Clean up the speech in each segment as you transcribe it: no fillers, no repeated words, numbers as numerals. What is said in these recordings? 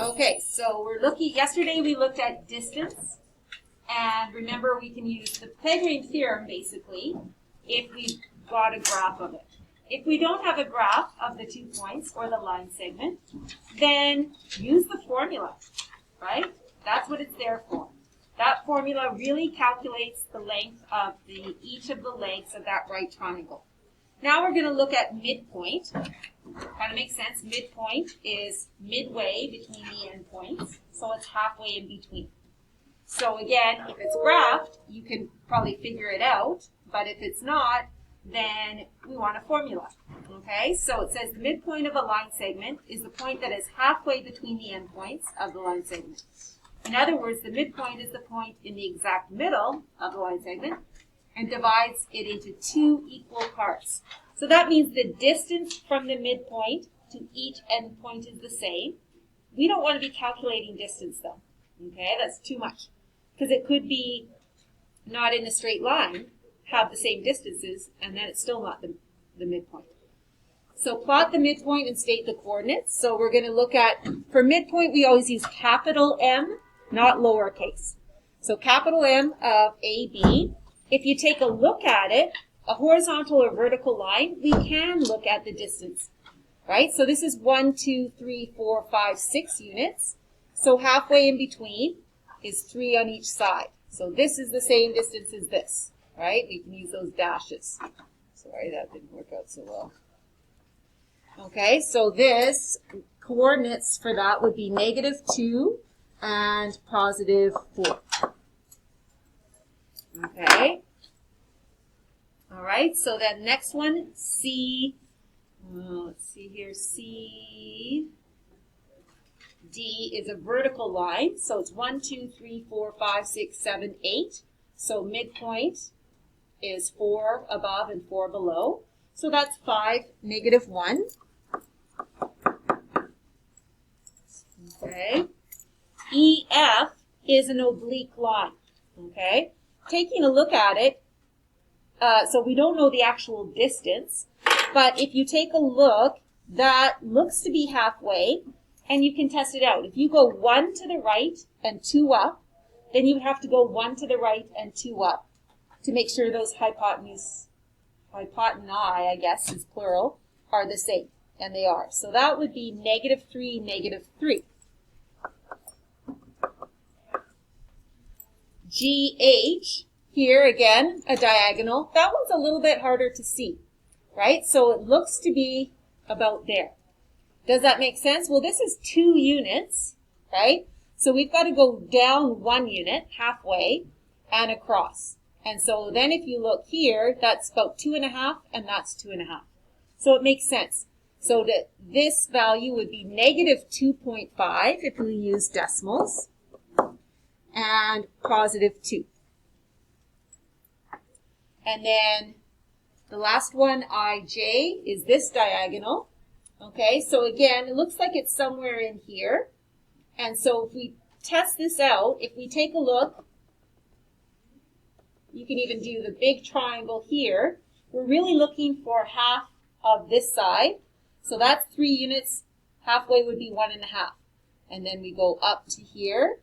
Okay, so yesterday we looked at distance, and remember we can use the Pythagorean theorem basically if we've got a graph of it. If we don't have a graph of the 2 points or the line segment, then use the formula, right? That's what it's there for. That formula really calculates the length of each of the legs of that right triangle. Now we're going to look at midpoint. Kind of makes sense. Midpoint is midway between the endpoints, so it's halfway in between. So again, if it's graphed, you can probably figure it out, but if it's not, then we want a formula. Okay, so it says the midpoint of a line segment is the point that is halfway between the endpoints of the line segment. In other words, the midpoint is the point in the exact middle of the line segment and divides it into 2 equal parts. So that means the distance from the midpoint to each endpoint is the same. We don't want to be calculating distance though. Okay, that's too much. Because it could be not in a straight line, have the same distances, and then it's still not the midpoint. So plot the midpoint and state the coordinates. So we're going to look at, for midpoint, we always use capital M, not lowercase. So capital M of AB. If you take a look at it, a horizontal or vertical line, we can look at the distance, right? So this is 1, 2, 3, 4, 5, 6 units. So halfway in between is 3 on each side. So this is the same distance as this, right? We can use those dashes. Sorry, that didn't work out so well. Okay, so this coordinates for that would be -2 and +4. Okay. All right, so then next one, C, let's see here, CD is a vertical line. So it's 1, 2, 3, 4, 5, 6, 7, 8. So midpoint is 4 above and 4 below. So that's 5, -1. Okay. EF is an oblique line. Okay. Taking a look at it, so we don't know the actual distance, but if you take a look, that looks to be halfway, and you can test it out. If you go 1 to the right and 2 up, then you have to go 1 to the right and 2 up to make sure those hypotenusae, I guess is plural, are the same, and they are. So that would be -3, -3. GH, here again, a diagonal. That one's a little bit harder to see, right? So it looks to be about there. Does that make sense? Well, this is 2 units, right? So we've got to go down 1 unit, halfway, and across. And so then if you look here, that's about 2.5, and that's 2.5. So it makes sense. So that this value would be -2.5 if we use decimals, and +2. And then the last one, IJ, is this diagonal. Okay, so again, it looks like it's somewhere in here. And so if we test this out, if we take a look, you can even do the big triangle here. We're really looking for half of this side. So that's 3 units. Halfway would be 1.5. And then we go up to here.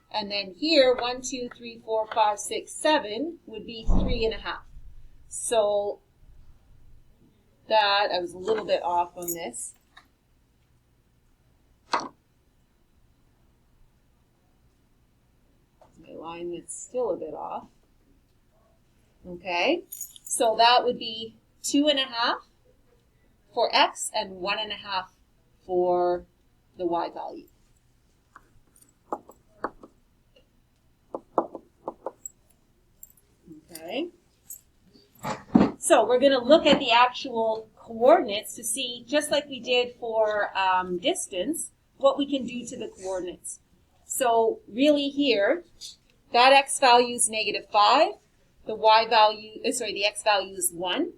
And then here, 1, 2, 3, 4, 5, 6, 7 would be 3.5. So that, I was a little bit off on this. My alignment's still a bit off. Okay, so that would be 2.5 for X and 1.5 for the Y value. Okay. So we're going to look at the actual coordinates to see, just like we did for distance, what we can do to the coordinates. So really here, that X value is -5. The Y value, the X value is 1.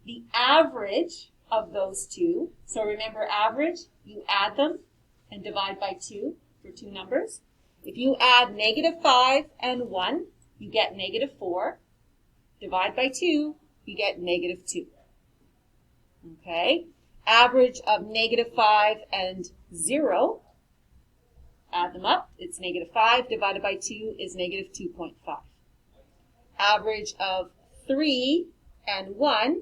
The average of those two, so remember average, you add them and divide by 2 for 2 numbers. If you add -5 and 1, you get -4. Divide by 2, you get -2. Okay? Average of -5 and 0, add them up. It's negative 5 divided by 2 is negative 2.5. Average of 3 and 1,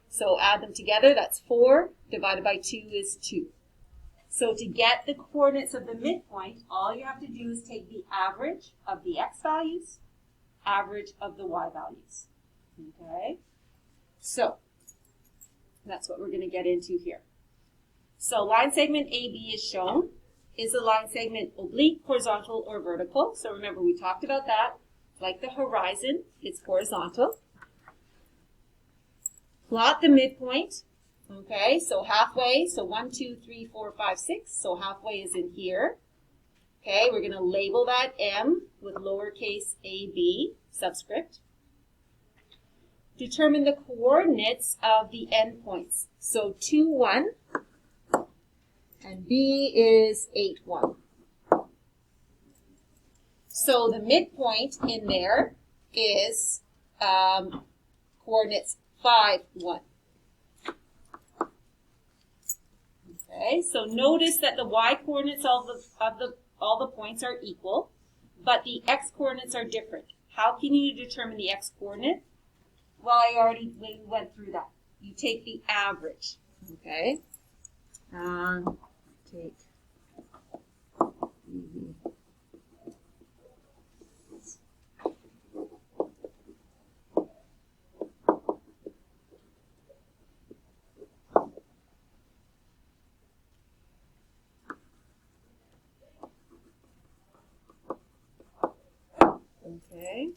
so add them together, that's 4 divided by 2 is 2. So to get the coordinates of the midpoint, all you have to do is take the average of the x values, average of the y values. Okay? So that's what we're going to get into here. So line segment AB is shown. Is the line segment oblique, horizontal, or vertical? So remember, we talked about that. Like the horizon, it's horizontal. Plot the midpoint. Okay, so halfway, so 1, 2, 3, 4, 5, 6. So halfway is in here. Okay, we're going to label that M with lowercase ab, subscript. Determine the coordinates of the endpoints. So 2, 1, and B is 8, 1. So the midpoint in there is coordinates 5, 1. Okay, so notice that the y coordinates of all the points are equal, but the x coordinates are different. How can you determine the x coordinate? Well, I already went through that. You take the average. Okay. Take the okay.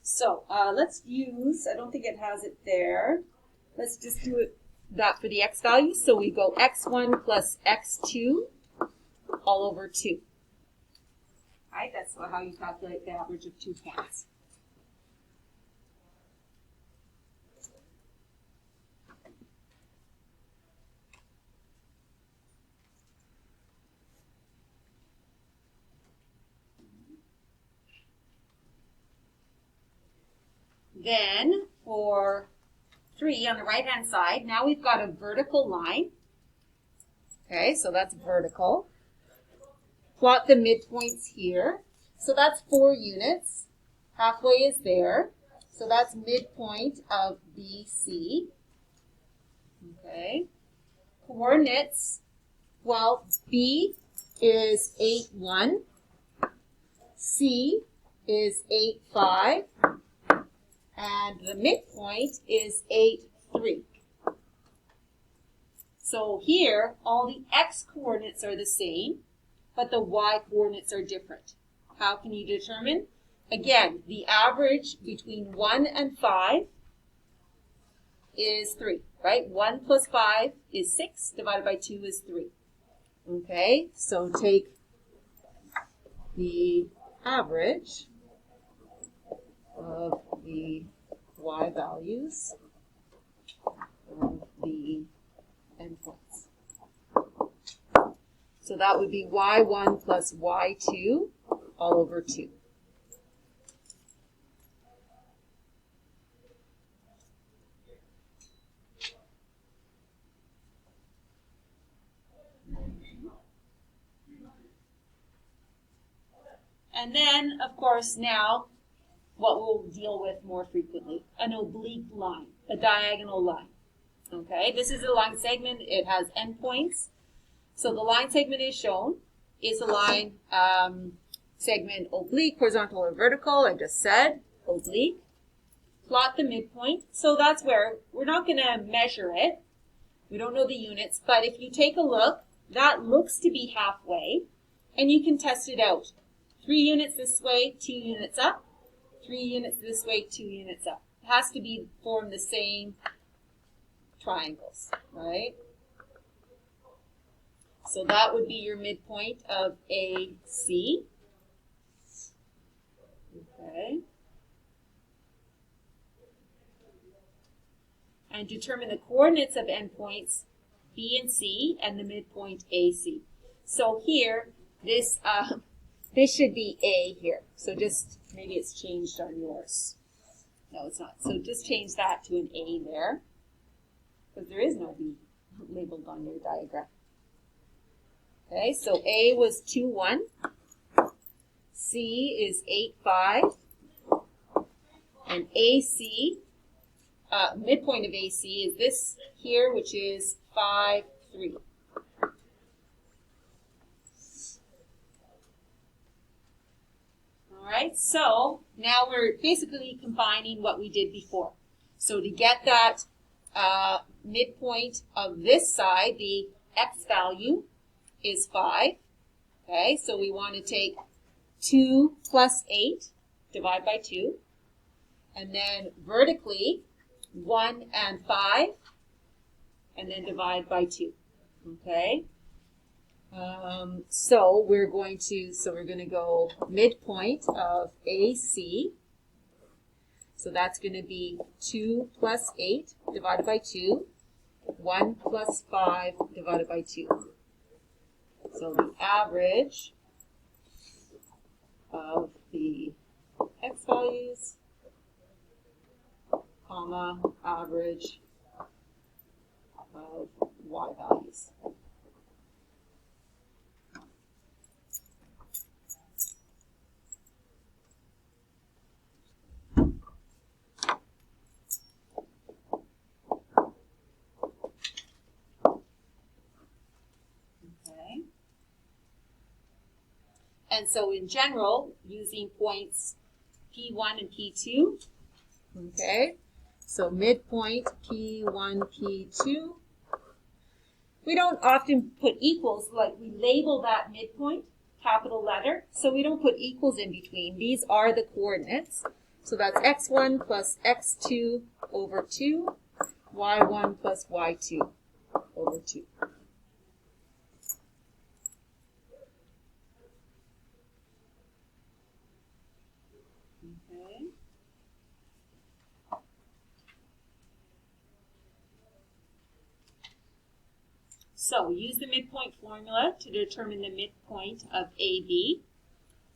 So let's use, I don't think it has it there. Let's just do it that for the x values. So we go x1 plus x2 all over 2. Right, that's how you calculate the average of 2 points. Then for 3 on the right-hand side, now we've got a vertical line. Okay, so that's vertical. Plot the midpoints here. So that's 4 units. Halfway is there. So that's midpoint of BC. Okay. Coordinates, well, B is 8, 1. C is 8, 5. And the midpoint is 8, 3. So here, all the x coordinates are the same, but the y coordinates are different. How can you determine? Again, the average between 1 and 5 is 3, right? 1 plus 5 is 6, divided by 2 is 3. Okay, so take the average of the y values of the endpoints. So that would be y1 plus y2 all over 2. And then, of course, now what we'll deal with more frequently, an oblique line, a diagonal line. Okay, this is a line segment. It has endpoints. So the line segment is shown. Is a line segment oblique, horizontal, or vertical? I just said oblique. Plot the midpoint. So that's where we're not going to measure it. We don't know the units, but if you take a look, that looks to be halfway, and you can test it out. 3 units this way, 2 units up. 3 units this way, 2 units up. It has to form the same triangles, right? So that would be your midpoint of AC. Okay. And determine the coordinates of endpoints B and C and the midpoint AC. So here, this should be A here. So just maybe it's changed on yours. No, it's not. So just change that to an A there, because there is no B labeled on your diagram. Okay, so A was 2, 1. C is 8, 5. And AC, midpoint of AC is this here, which is 5, 3. All right, so now we're basically combining what we did before. So to get that midpoint of this side, the x value is 5. Okay, so we want to take 2 plus 8, divide by 2. And then vertically, 1 and 5, and then divide by 2. Okay? So we're going to go midpoint of AC. So that's going to be 2 plus 8 divided by 2, 1 plus 5 divided by 2. So the average of the x values, comma, average of y values. Okay. And so in general, using points P1 and P2, okay, so midpoint P1, P2. We don't often put equals, like we label that midpoint, capital letter, so we don't put equals in between. These are the coordinates. So that's x1 plus x2 over 2, y1 plus y2 over 2. Okay. So we use the midpoint formula to determine the midpoint of AB.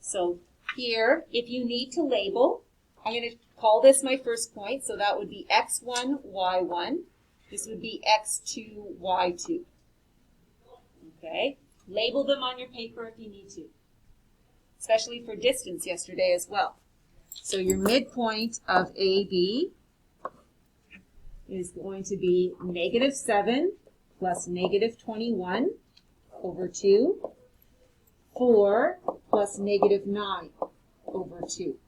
So here, if you need to label, I'm going to call this my first point. So that would be x1, y1. This would be x2, y2. Okay? Label them on your paper if you need to, especially for distance yesterday as well. So your midpoint of AB is going to be -7 plus -21 over 2, 4 plus -9 over 2.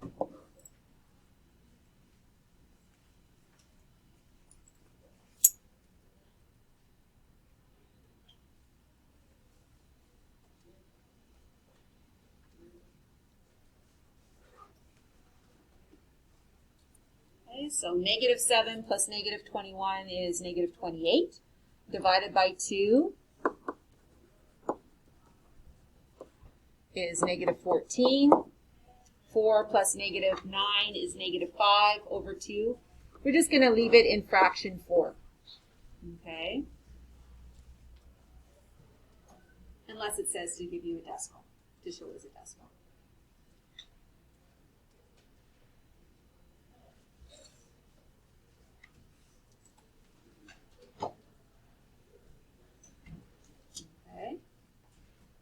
Okay, so -7 plus -21 is -28. Divided by 2 is -14. 4 plus -9 is -5 over 2. We're just going to leave it in fraction form. Okay? Unless it says to give you a decimal, to show as a decimal.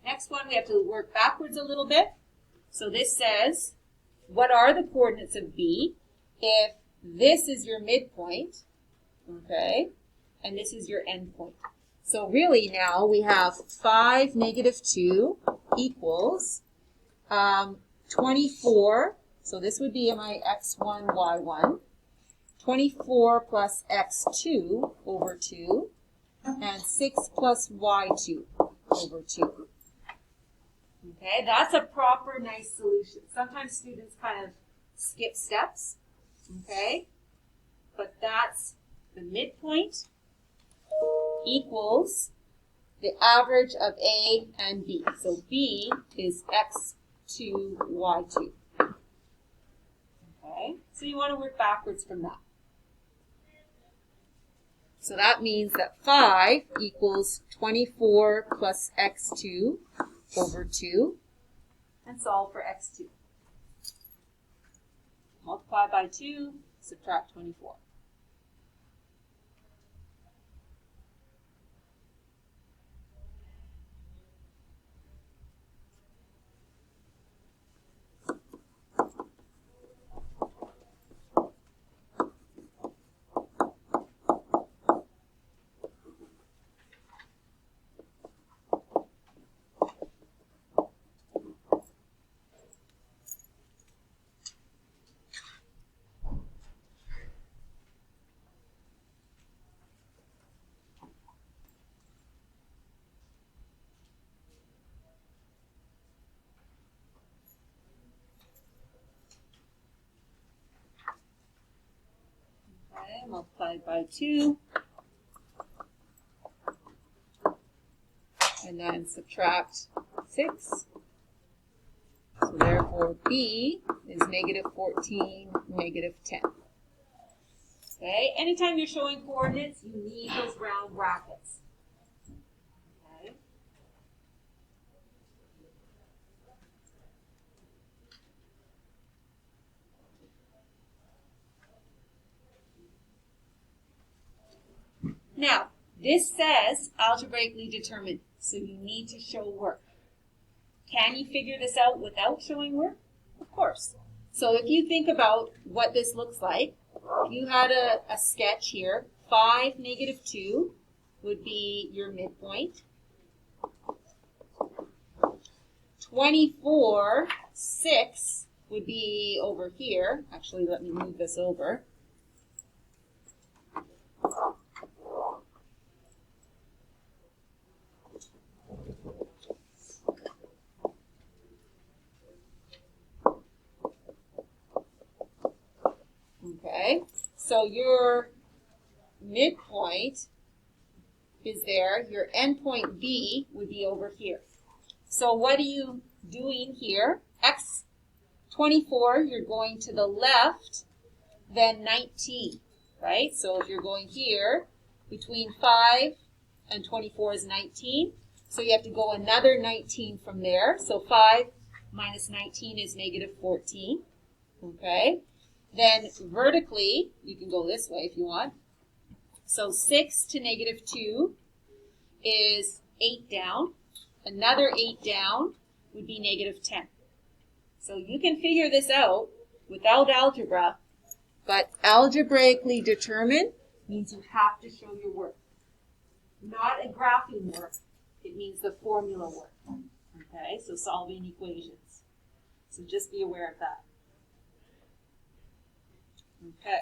Next one, we have to work backwards a little bit. So this says, what are the coordinates of B if this is your midpoint, okay, and this is your endpoint? So really now we have 5, -2 equals 24. So this would be my x1, y1. 24 plus x2 over 2, and 6 plus y2 over 2. Okay, that's a proper, nice solution. Sometimes students kind of skip steps, okay? But that's the midpoint equals the average of A and B. So B is x2, y2. Okay, so you want to work backwards from that. So that means that 5 equals 24 plus x2 over 2, and solve for x2. Multiply by 2, subtract 24. Okay, multiplied by 2. And then subtract 6. So therefore B is negative 14, negative 10. Okay, anytime you're showing coordinates, you need those round brackets. Okay. Now, this says algebraically determined, so you need to show work. Can you figure this out without showing work? Of course. So if you think about what this looks like, if you had a sketch here, 5, negative 2 would be your midpoint. 24, 6 would be over here. Actually, let me move this over. Okay, so your midpoint is there. Your endpoint B would be over here. So what are you doing here? X 24, you're going to the left, then 19, right? So if you're going here, between 5 and 24 is 19. So you have to go another 19 from there. So 5 minus 19 is negative 14, okay? Then vertically, you can go this way if you want. So 6 to negative 2 is 8 down. Another 8 down would be negative 10. So you can figure this out without algebra, but algebraically determined means you have to show your work. Not a graphing work. It means the formula work. Okay, so solving equations. So just be aware of that. Okay.